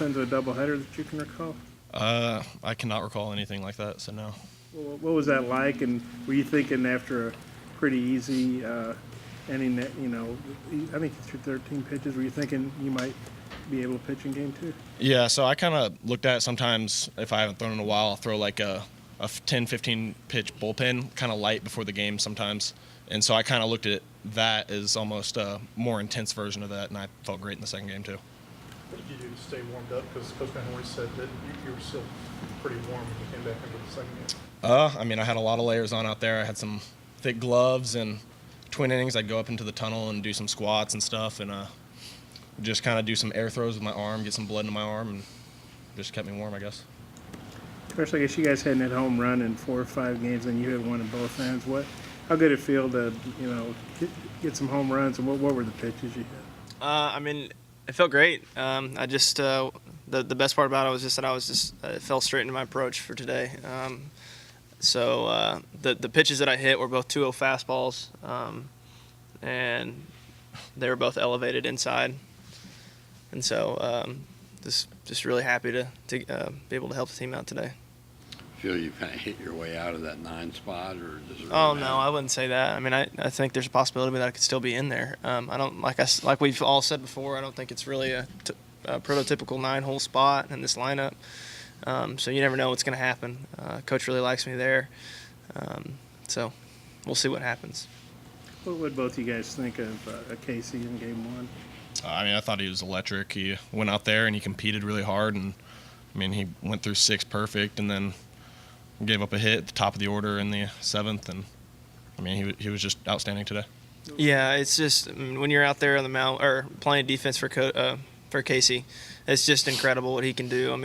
ends of a doubleheader that you can recall? I cannot recall anything like that, so no. Well, what was that like? And were you thinking after a pretty easy inning that, I think you threw 13 pitches, were you thinking you might be able to pitch in game two? Yeah, so I kind of looked at it sometimes. If I haven't thrown in a while, I'll throw like a 10, 15 pitch bullpen, kind of light before the game sometimes. And so I kind of looked at that as almost a more intense version of that, and I felt great in the second game too. What did you do to stay warmed up? Because Coach Van Horn said that you were still pretty warm when you came back into the second game. I had a lot of layers on out there. I had some thick gloves, and between innings I'd go up into the tunnel and do some squats and stuff, and just kind of do some air throws with my arm, get some blood into my arm, and just kept me warm, I guess. First, I guess you guys hadn't hit home run in 4 or 5 games, and you had one in both ends. How good did it feel to, get some home runs, and what were the pitches you hit? It felt great. The best part about it was just that it fell straight into my approach for today. The pitches that I hit were both 2-0 fastballs, and they were both elevated inside. And so just really happy to be able to help the team out today. Feel you kind of hit your way out of that 9 spot, or does it really Oh, matter? no, I wouldn't say that. I think there's a possibility that I could still be in there. I don't like we've all said before. I don't think it's really a prototypical 9-hole spot in this lineup. So you never know what's going to happen. Coach really likes me there, so we'll see what happens. What would both you guys think of Casey in game 1? I thought he was electric. He went out there and he competed really hard, and he went through 6 perfect, and then gave up a hit at the top of the order in the 7th, and he was just outstanding today. Yeah, it's just when you're out there on the mound or playing defense for Casey, it's just incredible what he can do.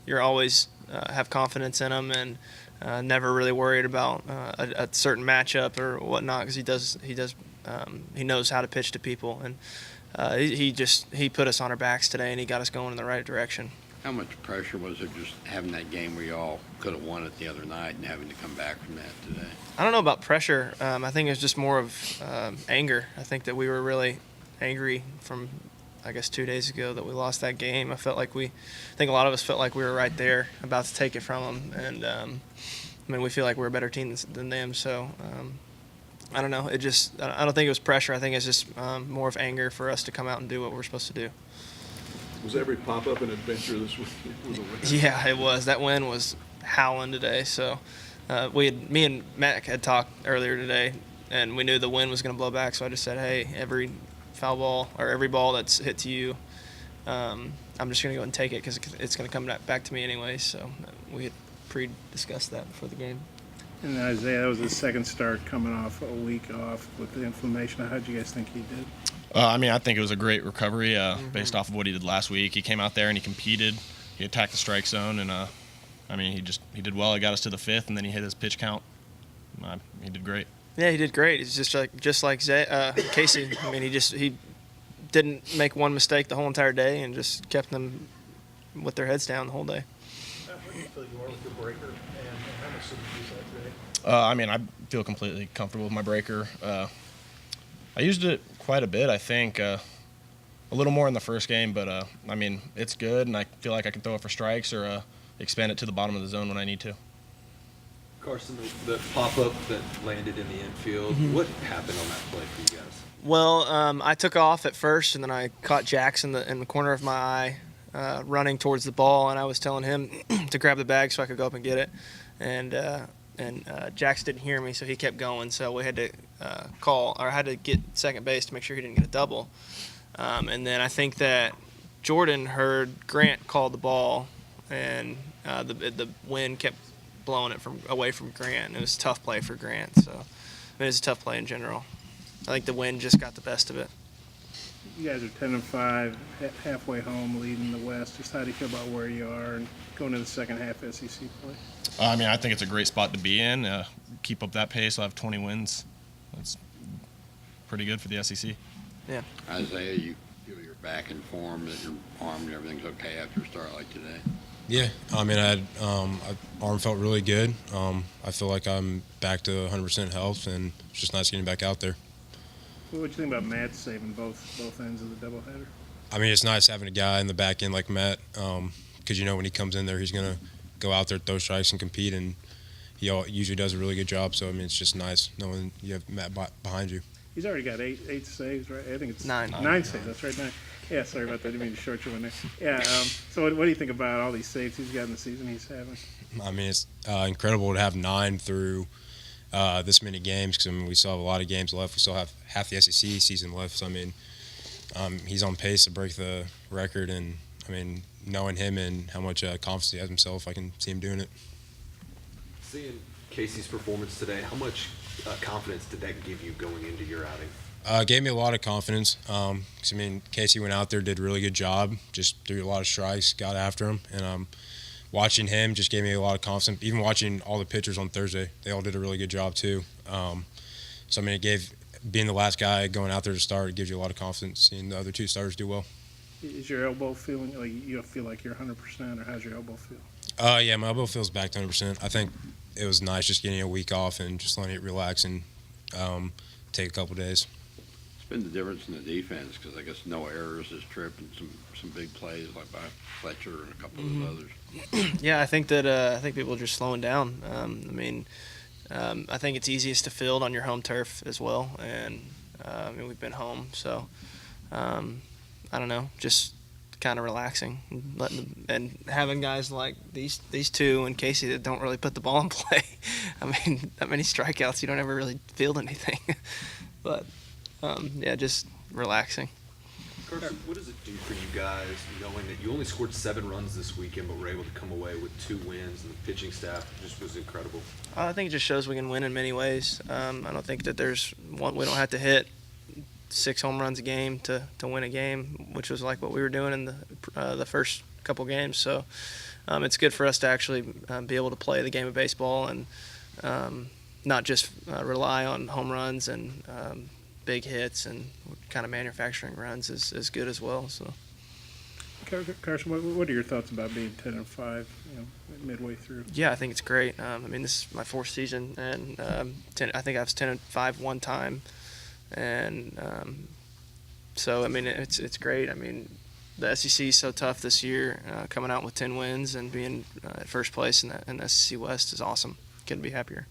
You're always have confidence in him, and never really worried about a certain matchup or whatnot, because he knows how to pitch to people, and he put us on our backs today, and he got us going in the right direction. How much pressure was it just having that game where you all could have won it the other night and having to come back from that today? I don't know about pressure. I think it was just more of anger. I think that we were really angry from, 2 days ago that we lost that game. I think a lot of us felt like we were right there about to take it from them. And, we feel like we're a better team than them. So, I don't know. I don't think it was pressure. I think it's just more of anger for us to come out and do what we're supposed to do. Was every pop-up an adventure this week? Yeah, it was. That wind was howling today. So me and Mac had talked earlier today, and we knew the wind was going to blow back. So I just said, hey, every foul ball or every ball that's hit to you, I'm just going to go and take it because it's going to come back to me anyway. So we had pre-discussed that before the game. And Isaiah, that was his second start coming off a week off with the inflammation. How did you guys think he did? I think it was a great recovery based off of what he did last week. He came out there and he competed. He attacked the strike zone, and he did well. He got us to the 5th, and then he hit his pitch count. He did great. Yeah, he did great. It's just like Casey. He didn't make one mistake the whole entire day, and just kept them with their heads down the whole day. How do you feel you are with your breaker, and how much did you use that today? I feel completely comfortable with my breaker. I used it quite a bit, I think. A little more in the first game, but it's good, and I feel like I can throw it for strikes or expand it to the bottom of the zone when I need to. Carson, the pop-up that landed in the infield, what happened on that play for you guys? Well, I took off at first, and then I caught Jax in the corner of my eye running towards the ball, and I was telling him to grab the bag so I could go up and get it. And Jax didn't hear me, so he kept going. So we had to I had to get second base to make sure he didn't get a double. And then I think that Jordan heard Grant call the ball, and the wind kept blowing it away from Grant. It was a tough play for Grant. So it was a tough play in general. I think the wind just got the best of it. You guys are 10-5, halfway home, leading the West. Just how do you feel about where you are and going into the second half SEC play? I think it's a great spot to be in. Keep up that pace. I'll have 20 wins. That's pretty good for the SEC. Yeah. Isaiah, you feel you're back in form, that your arm and everything's okay after a start like today? Yeah, my arm felt really good. I feel like I'm back to 100% health, and it's just nice getting back out there. What would you think about Matt saving both ends of the doubleheader? I mean, it's nice having a guy in the back end like Matt, because when he comes in there, he's gonna go out there, throw strikes, and compete, and he usually does a really good job. So I mean, it's just nice knowing you have Matt behind you. He's already got eight saves, right? I think it's Nine. Nine saves. That's right. Nine. Yeah, sorry about that. I didn't mean to short you one there. Yeah. So what do you think about all these saves he's got in the season he's having? I mean, it's incredible to have 9 through this many games, because I mean, we still have a lot of games left. We still have half the SEC season left. So I mean, he's on pace to break the record, and I mean, knowing him and how much confidence he has himself, I can see him doing it. Seeing Casey's performance today, how much confidence did that give you going into your outing? Gave me a lot of confidence. 'Cause I mean, Casey went out there, did a really good job, just threw a lot of strikes, got after him, and watching him just gave me a lot of confidence. Even watching all the pitchers on Thursday, they all did a really good job too. So I mean, being the last guy going out there to start, it gives you a lot of confidence seeing the other 2 starters do well. Is your elbow feeling like you feel like you're 100%, or how's your elbow feel? Yeah, my elbow feels back to 100%. I think it was nice just getting a week off and just letting it relax and take a couple days. It's been the difference in the defense, because I guess no errors this trip, and some big plays like by Fletcher and a couple of others. Yeah, I think that people are just slowing down. I think it's easiest to field on your home turf as well, and I mean, we've been home, so I don't know, just kind of relaxing, and having guys like these 2 and Casey that don't really put the ball in play. I mean, that many strikeouts, you don't ever really field anything. But yeah, just relaxing. Carson, what does it do for you guys knowing that you only scored 7 runs this weekend, but were able to come away with 2 wins, and the pitching staff just was incredible? I think it just shows we can win in many ways. I don't think that we don't have to hit 6 home runs a game to win a game, which was like what we were doing in the first couple games. So it's good for us to actually be able to play the game of baseball and not just rely on home runs and big hits, and kind of manufacturing runs is good as well. So, Carson, what are your thoughts about being 10-5, midway through? Yeah, I think it's great. I mean, this is my 4th season, and I think I was 10-5 one time, and so I mean, it's great. I mean, the SEC is so tough this year. Coming out with 10 wins and being at first place in the SEC West is awesome. Couldn't be happier.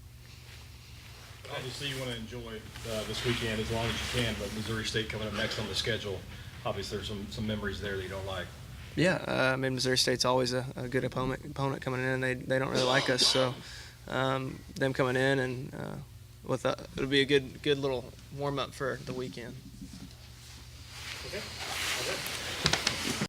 Obviously, you want to enjoy this weekend as long as you can, but Missouri State coming up next on the schedule, obviously there's some memories there that you don't like. Yeah, I mean, Missouri State's always a good opponent coming in. They don't really like us, so them coming in and it'll be a good little warm up for the weekend. Okay.